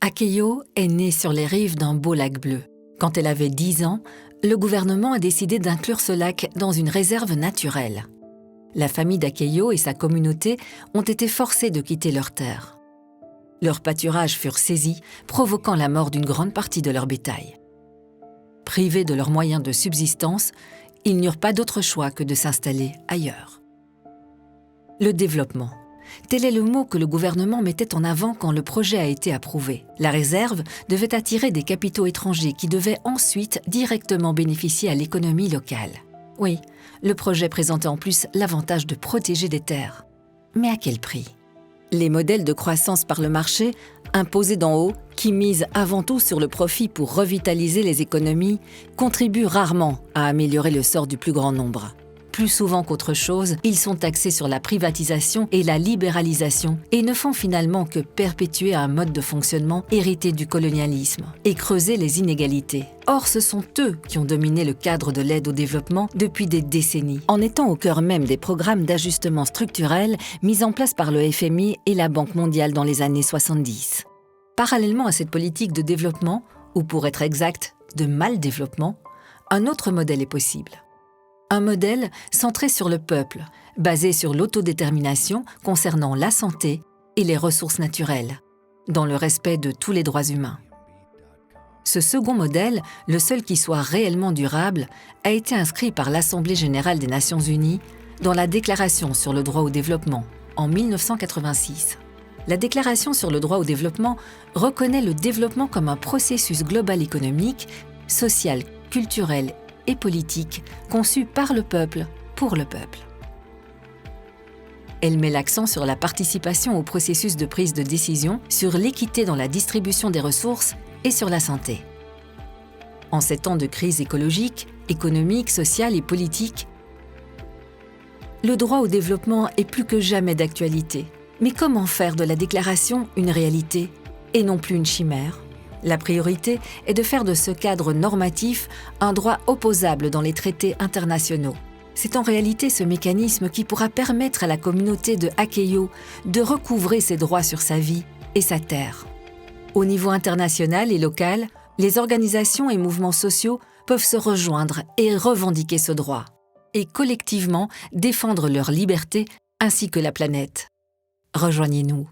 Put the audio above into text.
Akeyo est née sur les rives d'un beau lac bleu. Quand elle avait 10 ans, le gouvernement a décidé d'inclure ce lac dans une réserve naturelle. La famille d'Akeyo et sa communauté ont été forcés de quitter leurs terres. Leurs pâturages furent saisis, provoquant la mort d'une grande partie de leur bétail. Privés de leurs moyens de subsistance, ils n'eurent pas d'autre choix que de s'installer ailleurs. Le développement. Tel est le mot que le gouvernement mettait en avant quand le projet a été approuvé. La réserve devait attirer des capitaux étrangers qui devaient ensuite directement bénéficier à l'économie locale. Oui, le projet présentait en plus l'avantage de protéger des terres. Mais à quel prix? Les modèles de croissance par le marché, imposés d'en haut, qui misent avant tout sur le profit pour revitaliser les économies, contribuent rarement à améliorer le sort du plus grand nombre. Plus souvent qu'autre chose, ils sont axés sur la privatisation et la libéralisation et ne font finalement que perpétuer un mode de fonctionnement hérité du colonialisme et creuser les inégalités. Or, ce sont eux qui ont dominé le cadre de l'aide au développement depuis des décennies, en étant au cœur même des programmes d'ajustement structurel mis en place par le FMI et la Banque mondiale dans les années 70. Parallèlement à cette politique de développement, ou pour être exact, de mal-développement, un autre modèle est possible. Un modèle centré sur le peuple, basé sur l'autodétermination concernant la santé et les ressources naturelles, dans le respect de tous les droits humains. Ce second modèle, le seul qui soit réellement durable, a été inscrit par l'Assemblée générale des Nations unies dans la Déclaration sur le droit au développement en 1986. La Déclaration sur le droit au développement reconnaît le développement comme un processus global économique, social, culturel et politique conçu par le peuple, pour le peuple. Elle met l'accent sur la participation au processus de prise de décision, sur l'équité dans la distribution des ressources et sur la santé. En ces temps de crise écologique, économique, sociale et politique, le droit au développement est plus que jamais d'actualité. Mais comment faire de la déclaration une réalité et non plus une chimère ? La priorité est de faire de ce cadre normatif un droit opposable dans les traités internationaux. C'est en réalité ce mécanisme qui pourra permettre à la communauté de Akeyo de recouvrer ses droits sur sa vie et sa terre. Au niveau international et local, les organisations et mouvements sociaux peuvent se rejoindre et revendiquer ce droit, et collectivement défendre leur liberté ainsi que la planète. Rejoignez-nous.